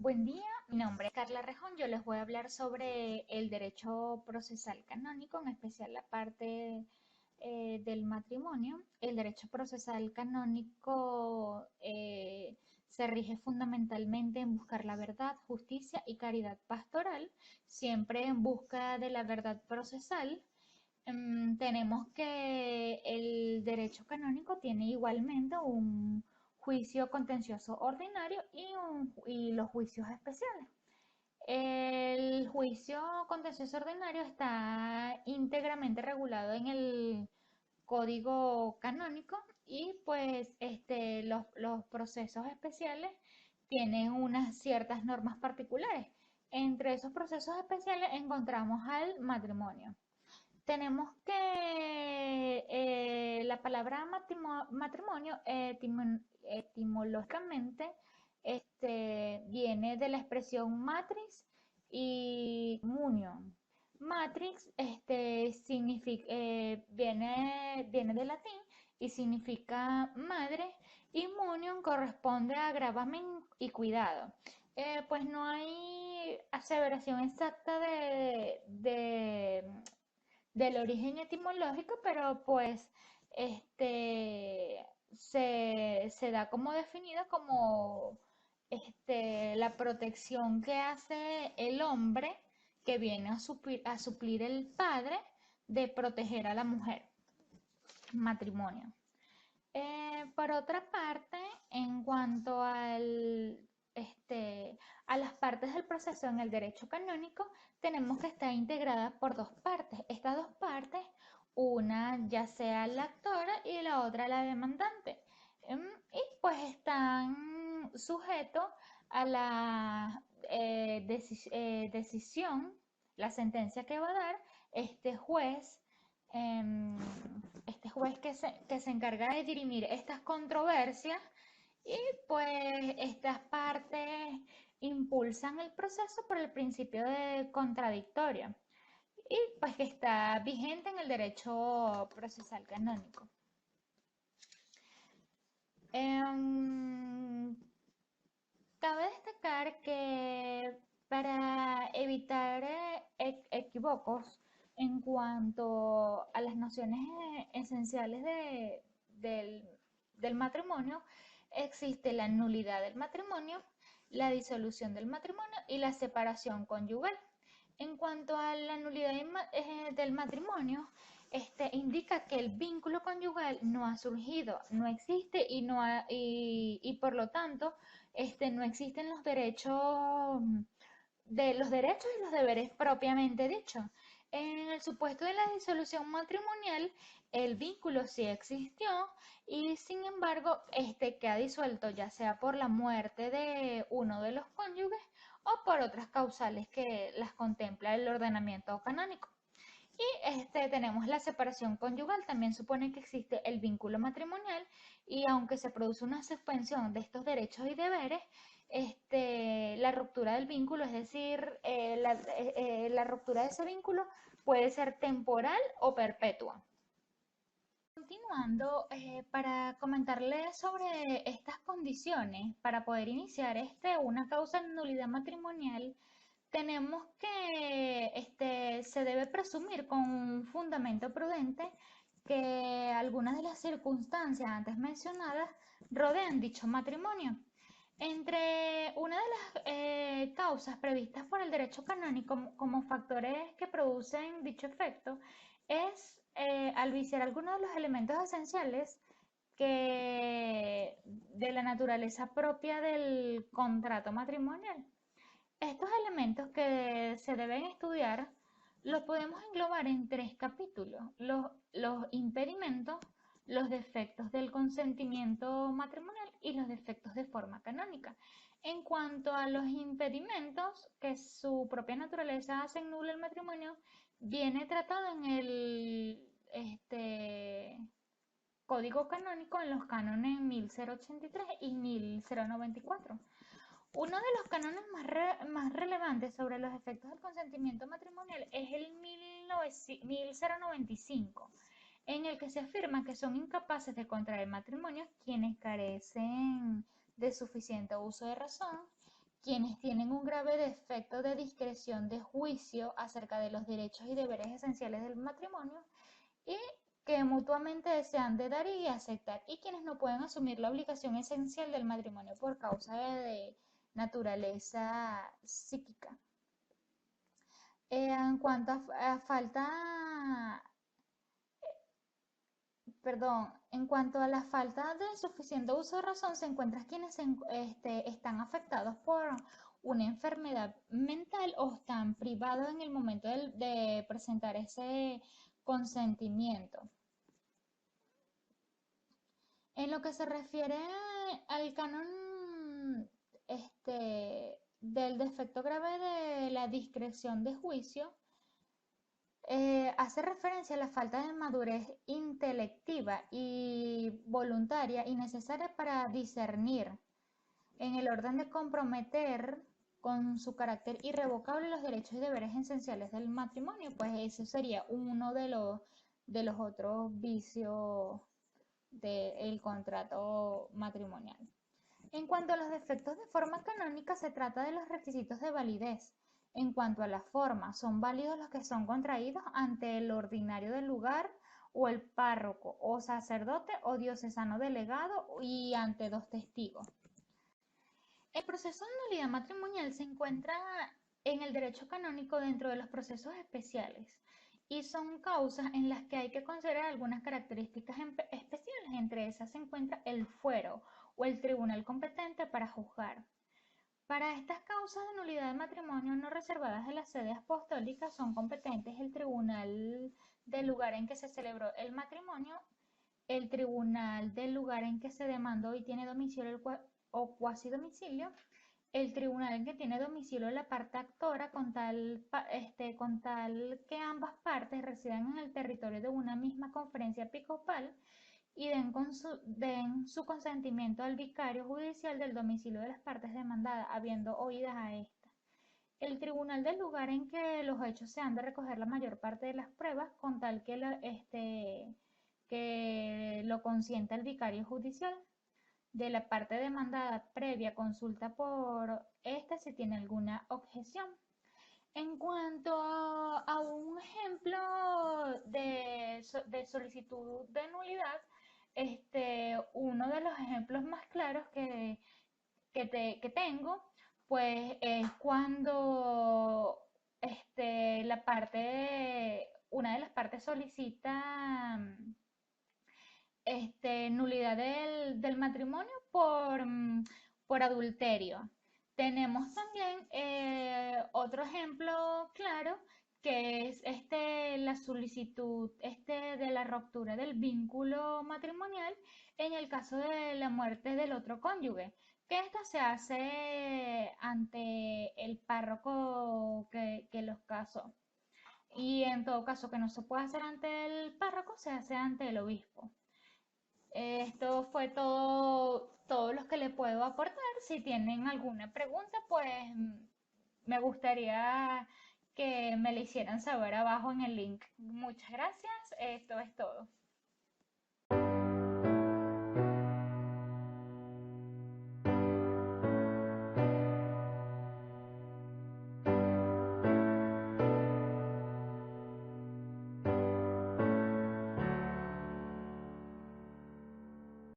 Buen día, mi nombre es Carla Rejón. Yo les voy a hablar sobre el derecho procesal canónico, en especial la parte del matrimonio. El derecho procesal canónico se rige fundamentalmente en buscar la verdad, justicia y caridad pastoral, siempre en busca de la verdad procesal. Tenemos que el derecho canónico tiene igualmente un juicio contencioso ordinario y los juicios especiales. El juicio contencioso ordinario está íntegramente regulado en el código canónico y pues los procesos especiales tienen unas ciertas normas particulares. Entre esos procesos especiales encontramos al matrimonio. Tenemos que la palabra matrimonio etimológicamente viene de la expresión matrix y munion. Matrix viene del latín y significa madre, y munion corresponde a gravamen y cuidado. Pues no hay aseveración exacta del origen etimológico, pero pues se da como definida como la protección que hace el hombre que viene a suplir el padre de proteger a la mujer. Matrimonio. Por otra parte, en cuanto a las partes del proceso en el derecho canónico, tenemos que estar integradas por dos partes. Estas dos partes, una ya sea la actora y la otra la demandante. Y pues están sujetos a la decisión, la sentencia que va a dar este juez em, que se encarga de dirimir estas controversias y pues estas partes impulsan el proceso por el principio de contradictorio y pues que está vigente en el derecho procesal canónico. Em, Cabe destacar que para evitar equívocos en cuanto a las nociones esenciales del, del matrimonio, existe la nulidad del matrimonio, la disolución del matrimonio y la separación conyugal. En cuanto a la nulidad del matrimonio, indica que el vínculo conyugal no ha surgido, no existe y por lo tanto no existen los derechos y los deberes propiamente dichos. En el supuesto de la disolución matrimonial, el vínculo sí existió y sin embargo queda disuelto ya sea por la muerte de uno de los cónyuges o por otras causales que las contempla el ordenamiento canónico. Y tenemos la separación conyugal, también supone que existe el vínculo matrimonial y aunque se produce una suspensión de estos derechos y deberes, la ruptura del vínculo, es decir, la ruptura de ese vínculo puede ser temporal o perpetua. Continuando, para comentarles sobre estas condiciones, para poder iniciar una causa de nulidad matrimonial, tenemos que se debe presumir con un fundamento prudente que algunas de las circunstancias antes mencionadas rodean dicho matrimonio. Entre una de las causas previstas por el derecho canónico como factores que producen dicho efecto es al viciar algunos de los elementos esenciales de la naturaleza propia del contrato matrimonial. Estos elementos que se deben estudiar los podemos englobar en tres capítulos: los impedimentos, los defectos del consentimiento matrimonial y los defectos de forma canónica. En cuanto a los impedimentos, que su propia naturaleza hacen nulo el matrimonio, viene tratado en el Código Canónico en los cánones 1083 y 1094. Uno de los cánones más relevantes sobre los efectos del consentimiento matrimonial es el 1095, en el que se afirma que son incapaces de contraer matrimonio quienes carecen de suficiente uso de razón, quienes tienen un grave defecto de discreción de juicio acerca de los derechos y deberes esenciales del matrimonio y que mutuamente desean de dar y aceptar, y quienes no pueden asumir la obligación esencial del matrimonio por causa de naturaleza psíquica. En cuanto a falta, perdón, en cuanto a la falta de suficiente uso de razón, se encuentran quienes están afectados por una enfermedad mental o están privados en el momento de presentar ese consentimiento. En lo que se refiere al canon del defecto grave de la discreción de juicio, hace referencia a la falta de madurez intelectiva y voluntaria y necesaria para discernir en el orden de comprometer con su carácter irrevocable los derechos y deberes esenciales del matrimonio. Pues ese sería uno de los otros vicios del contrato matrimonial. En cuanto a los defectos de forma canónica, se trata de los requisitos de validez. En cuanto a la forma, son válidos los que son contraídos ante el ordinario del lugar o el párroco o sacerdote o diocesano delegado y ante dos testigos. El proceso de nulidad matrimonial se encuentra en el derecho canónico dentro de los procesos especiales y son causas en las que hay que considerar algunas características especiales. Entre esas se encuentra el fuero o el tribunal competente para juzgar. Para estas causas de nulidad de matrimonio no reservadas de la sede apostólica son competentes el tribunal del lugar en que se celebró el matrimonio, el tribunal del lugar en que se demandó y tiene domicilio o cuasi domicilio, el tribunal en que tiene domicilio la parte actora con tal que ambas partes residan en el territorio de una misma conferencia episcopal y den su consentimiento al vicario judicial del domicilio de las partes demandadas, habiendo oídas a esta. El tribunal del lugar en que los hechos se han de recoger la mayor parte de las pruebas, con tal que lo consienta el vicario judicial de la parte demandada previa consulta por esta si tiene alguna objeción. En cuanto a un ejemplo de solicitud de nulidad, uno de los ejemplos más claros que tengo, pues es cuando una de las partes solicita nulidad del matrimonio por adulterio. Tenemos también otro ejemplo claro que es la solicitud de la ruptura del vínculo matrimonial en el caso de la muerte del otro cónyuge, que esto se hace ante el párroco que los casó. Y en todo caso que no se puede hacer ante el párroco, se hace ante el obispo. Esto fue todo lo que le puedo aportar. Si tienen alguna pregunta, pues me gustaría que me la hicieran saber abajo en el link. Muchas gracias. Esto es todo.